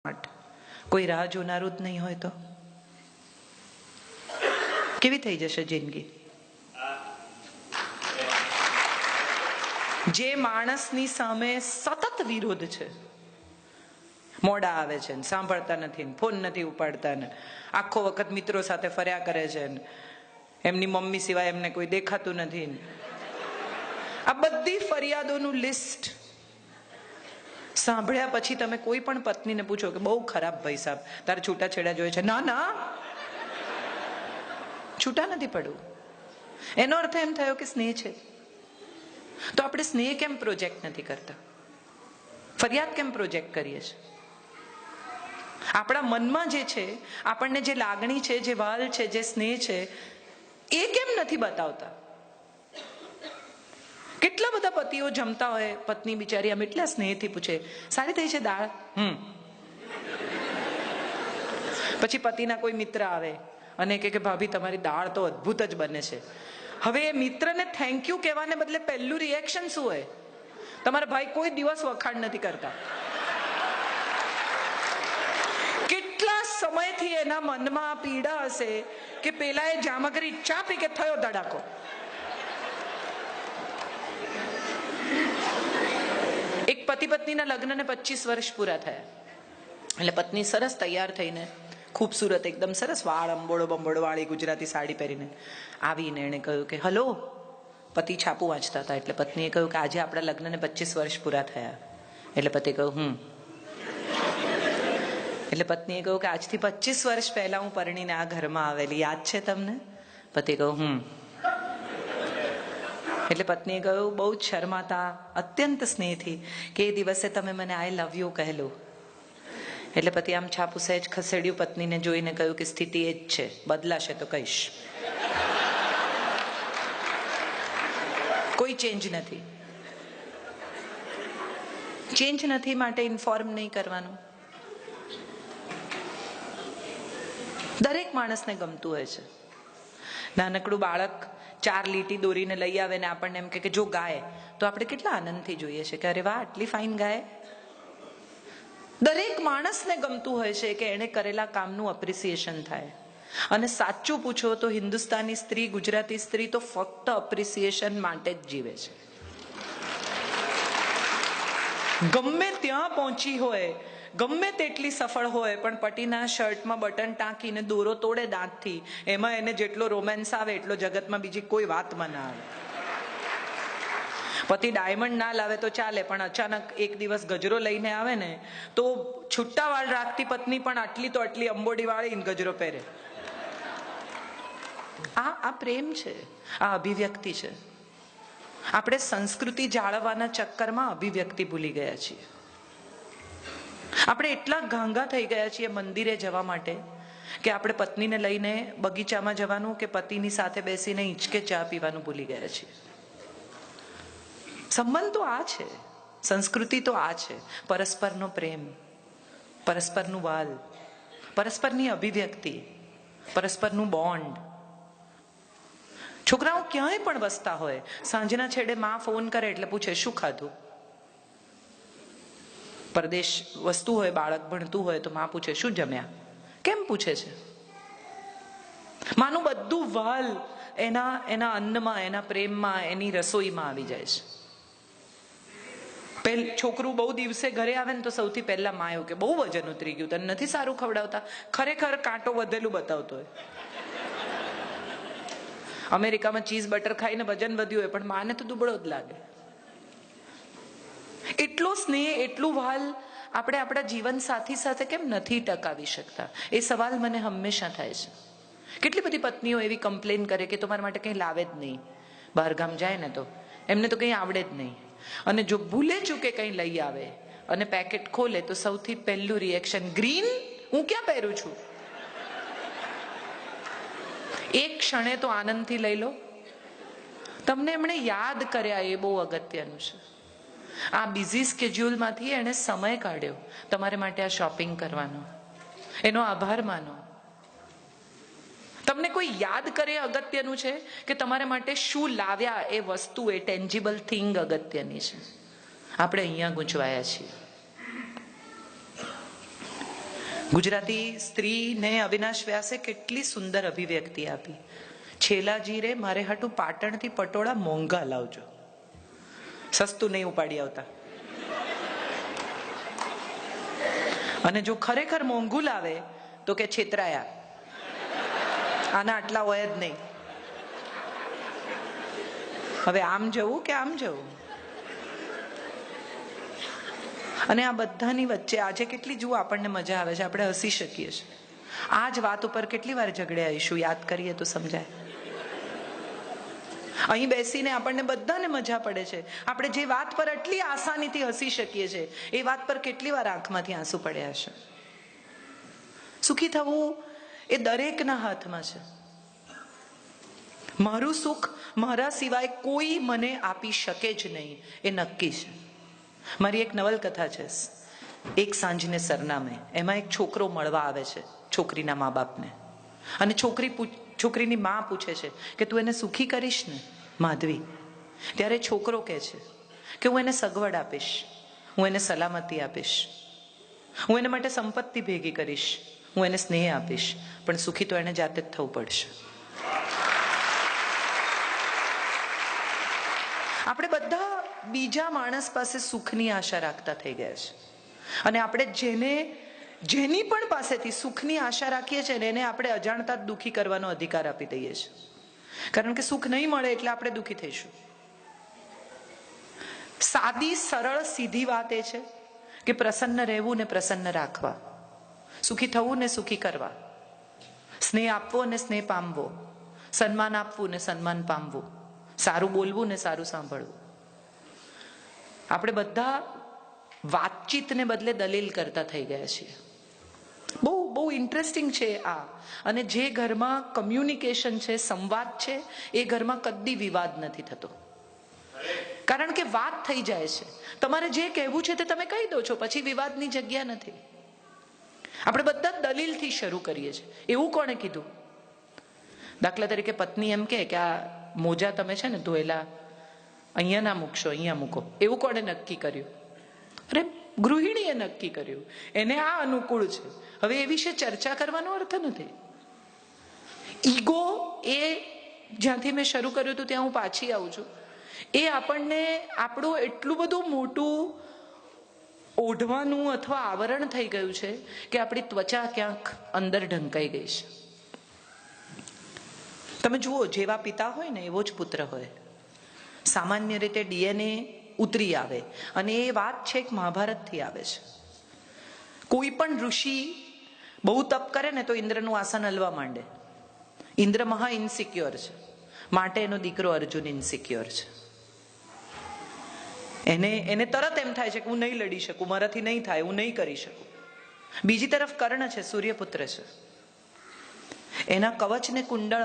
માટે કોઈ રાહ જોનારું જ નહીં હોય તો કેવી થઈ જશે જિંદગી? જે માણસની સામે સતત વિરોધ છે, મોડા આવે છે, સાંભળતા નથી, ફોન નથી ઉપાડતા, ને આખો વખત મિત્રો સાથે ફર્યા કરે છે, એમની મમ્મી સિવાય એમને કોઈ દેખાતું નથી, આ બધી ફરિયાદોનું લિસ્ટ સાંભળ્યા પછી તમે કોઈ પણ પત્નીને પૂછો કે બહુ ખરાબ ભાઈ સાહેબ તારે છૂટાછેડા જોઈએ છે, ના ના છૂટા નથી પડવું. એનો અર્થ એમ થયો કે સ્નેહ છે. તો આપણે સ્નેહ કેમ પ્રોજેક્ટ નથી કરતા? ફરિયાદ કેમ પ્રોજેક્ટ કરીએ છીએ? આપણા મનમાં જે છે, આપણને જે લાગણી છે, જે વાલ છે, જે સ્નેહ છે, એ કેમ નથી બતાવતા? કેટલા બધા પતિઓ જમતા હોય, પત્ની બિચારી આમ એટલા સ્નેહથી પૂછે, સારી થઈ છે દાળ? પછી પતિના કોઈ મિત્ર આવે અને કે ભાભી તમારી દાળ તો અદ્ભુત જ બને છે. હવે એ મિત્રને થેન્ક યુ કહેવાને બદલે પહેલું રિએક્શન શું હોય? તમારા ભાઈ કોઈ દિવસ વખાણ નથી કરતા. કેટલા સમયથી એના મનમાં પીડા હશે કે પેલા એ જામગરી ચા પી કે થયો ધડાકો. એક પતિ પત્નીના લગ્નને 25 વર્ષ પૂરા થયા. એટલે પત્ની સરસ તૈયાર થઈને, ખૂબસૂરત, એકદમ સરસ વાળ અંબોળો બંબોળો વાળી ગુજરાતી સાડી પહેરીને આવીને એણે કહ્યું કે હલો. પતિ છાપું વાંચતા હતા એટલે પત્નીએ કહ્યું કે આજે આપણા લગ્નને 25 વર્ષ પૂરા થયા. એટલે પતિએ કહ્યું એટલે પત્નીએ કહ્યું કે આજથી 25 વર્ષ પહેલા હું પરણીને આ ઘરમાં આવેલી, યાદ છે તમને? પતિએ કહ્યું એટલે પત્નીએ કહ્યું બહુ જ શરમાતા, અત્યંત સ્નેહથી કે એ દિવસે તમે મને આઈ લવ યુ કહેલું. એટલે પતિ આમ છાપું સહેજ ખસેડ્યું, પત્નીને જોઈને કહ્યું કે સ્થિતિ એ જ છે, બદલાશે તો કહીશ. કોઈ ચેન્જ નથી. ચેન્જ નથી માટે ઇન્ફોર્મ નહીં કરવાનું. દરેક માણસને ગમતું હોય છે. નાનકડું બાળક 4 લીટી દોરીને લઈ આવે ને આપણને એમ કે જો ગાય, તો આપણે કેટલા આનંદથી જોઈએ છે કે અરે વાહ આટલી ફાઇન ગાય. દરેક માણસને ગમતું હોય છે કે એને કરેલા કામનું અપ્રિસિએશન થાય. અને સાચું પૂછો તો હિન્દુસ્તાની સ્ત્રી, ગુજરાતી સ્ત્રી તો ફક્ત અપ્રિસિએશન માટે જ જીવે છે. ગમે ત્યાં પહોંચી હોય, ગમે તેટલી સફળ હોય, પણ પતિના શર્ટમાં બટન ટાંકીને દોરો તોડે દાંતથી, એમાં એને જેટલો રોમેન્સ આવે એટલો જગતમાં બીજી કોઈ વાતમાં ના આવે. પતિ ડાયમંડ ના લાવે તો ચાલે, પણ અચાનક એક દિવસ ગજરો લઈને આવે ને તો છુટ્ટા વાળ રાખતી પત્ની પણ આટલી તો આટલી અંબોડી વાળી ગજરો પહેરે. આ પ્રેમ છે, આ અભિવ્યક્તિ છે. આપણે સંસ્કૃતિ જાળવવાના ચક્કરમાં અભિવ્યક્તિ ભૂલી ગયા છીએ. આપણે એટલા ગાંગા થઈ ગયા છીએ મંદિરે જવા માટે કે આપણે પત્નીને લઈને બગીચામાં જવાનું કે પતિની સાથે બેસીને હિંચકે ચા પીવાનું ભૂલી ગયા છીએ. સંબંધ તો આ છે, સંસ્કૃતિ તો આ છે. પરસ્પરનો પ્રેમ, પરસ્પરનું વાલ, પરસ્પરની અભિવ્યક્તિ, પરસ્પરનું બોન્ડ. છોકરાઓ ક્યાંય પણ વસતા હોય, સાંજના છેડે માં ફોન કરે એટલે પૂછે શું ખાધું. પરદેશ વસતું હોય, બાળક ભણતું હોય તો માં પૂછે શું જમ્યા. કેમ પૂછે છે? માનું બધું વાલ એના અન્નમાં, એના પ્રેમમાં, એની રસોઈમાં આવી જાય છે. છોકરું બહુ દિવસે ઘરે આવે ને તો સૌથી પહેલા માં એવું કે બહુ વજન ઉતરી ગયું, તને નથી સારું ખવડાવતા. ખરેખર કાંટો વધેલું બતાવતો હોય. અમેરિકામાં ચીઝ બટર ખાઈને વજન વધ્યું હોય, પણ માને તો દુબળો જ લાગે. એટલો સ્નેહ, એટલું વાલ આપણે આપણા જીવન સાથી સાથે કેમ નથી ટકાવી શકતા? એ સવાલ મને હંમેશા થાય છે. કેટલી બધી પત્નીઓ એવી કમ્પ્લેન કરે કે તમારા માટે કંઈ લાવે જ નહીં. બહારગામ જાય ને તો એમને તો કંઈ આવડે જ નહીં. અને જો ભૂલે ચૂકે કંઈ લઈ આવે અને પેકેટ ખોલે તો સૌથી પહેલું રિએક્શન, ગ્રીન? હું ક્યાં પહેરું છું? એક ક્ષણે તો આનંદથી લઈ લો. તમને એમણે યાદ કર્યા, એ બહુ અગત્યનું છે. આ બિઝી સ્કેડ્યુલમાંથી એણે સમય કાઢ્યો તમારે માટે આ શોપિંગ કરવાનો, એનો આભાર માનો. તમને કોઈ યાદ કરે અગત્યનું છે કે તમારા માટે શું લાવ્યા, એ વસ્તુ, એ ટેન્જિબલ થિંગ અગત્યની છે. આપણે અહીંયા ગૂંચવાયા છીએ. ગુજરાતી સ્ત્રીને અવિનાશ વ્યાસે કેટલી સુંદર અભિવ્યક્તિ આપી. છેલાજી રે મારે હાટું પાટણથી પટોળા મોંઘા લાવજો, સસ્તું નહીં ઉપાડી આવતા. અને જો ખરેખર મોંઘું લાવે તો કે છેતરાયા, આના આટલા હોય જ નહીં. હવે આમ જવું કે આમ જવું? અને આ બધાની વચ્ચે આજે કેટલી જુઓ આપણને મજા આવે છે, આપણે હસી શકીએ છીએ. આ જ વાત ઉપર કેટલી વાર ઝઘડ્યા આવીશું, યાદ કરીએ તો સમજાય. અહીં બેસીને આપણને બધાને મજા પડે છે. આપણે જે વાત પર આટલી આસાનીથી હસી શકીએ છીએ એ વાત પર કેટલી વાર આંખમાંથી આંસુ પડ્યા છે. સુખી થવું એ દરેકના હાથમાં છે. મારું સુખ મારા સિવાય કોઈ મને આપી શકે જ નહીં એ નક્કી છે. મારી એક નવલકથા છે, એક સાંજને સરનામે. એમાં એક છોકરો મળવા આવે છે છોકરીના મા બાપને, અને છોકરીની મા પૂછે છે કે તું એને સુખી કરીશ ને માધવી? ત્યારે છોકરો કહે છે કે હું એને સગવડ આપીશ, હું એને સલામતી આપીશ, હું એને માટે સંપત્તિ ભેગી કરીશ, હું એને સ્નેહ આપીશ, પણ સુખી તો એને જાતે જ થવું પડશે. આપણે બધા બીજા માણસ પાસે સુખની આશા રાખતા થઈ ગયા છે. અને આપણે જેની પણ પાસેથી સુખની આશા રાખીએ છીએ ને એને આપણે અજાણતા જ દુઃખી કરવાનો અધિકાર આપી દઈએ છીએ. કારણ કે સુખ નહીં મળે એટલે આપણે દુઃખી થઈશું. સાદી સરળ સીધી વાત એ છે કે પ્રસન્ન રહેવું ને પ્રસન્ન રાખવા, સુખી થવું ને સુખી કરવા, સ્નેહ આપવો ને સ્નેહ પામવો, સન્માન આપવું ને સન્માન પામવું, સારું બોલવું ને સારું સાંભળવું. આપણે બધા વાતચીતને બદલે દલીલ કરતા થઈ ગયા છીએ. બહુ ઇન્ટરેસ્ટિંગ છે આ. અને જે ઘરમાં કમ્યુનિકેશન છે, સંવાદ છે, એ ઘરમાં કદી વિવાદ નથી થતો. કારણ કે વાત થઈ જાય છે. તમારે જે કહેવું છે તે તમે કહી દો છો, પછી વિવાદની જગ્યા નથી. આપણે બધા દલીલથી શરૂ કરીએ છીએ. એવું કોણે કીધું? દાખલા તરીકે પત્ની એમ કે આ મોજા તમે છે ને ધોયેલા અહીંયા ના મૂકશો, અહીંયા મૂકો. એવું કોણે નક્કી કર્યું? અરે ગૃહિણીએ નક્કી કર્યું, એને આ અનુકૂળ છે. હવે એ વિશે ચર્ચા કરવાનો અર્થ નથી. ઈગો એ જ્યાંથી મેં શરૂ કર્યું હતું ત્યાં હું પાછી આવું છું. એ આપણને આપણું એટલું બધું મોટું ઓઢવાનું અથવા આવરણ થઈ ગયું છે કે આપણી ત્વચા ક્યાંક અંદર ઢંકાઈ ગઈ છે. તમે જુઓ, જેવા પિતા હોય ને એવો જ પુત્ર હોય. સામાન્ય રીતે ડીએનએ ઉતરી આવે, અને એ વાત છે એક મહાભારતથી આવે છે. કોઈ પણ ઋષિ બહુ તપ કરે ને તો ઇન્દ્રનું આસન હલવા માંડે. ઇન્દ્ર મહા ઇન્સિક્યોર છે, માટે એનો દીકરો અર્જુન ઇન્સિક્યોર છે. એને તરત એમ થાય છે કે હું નહીં લડી શકું, મારાથી નહીં થાય, હું નહીં કરી શકું. બીજી તરફ કર્ણ છે, સૂર્યપુત્ર છે. એના કવચને કુંડળ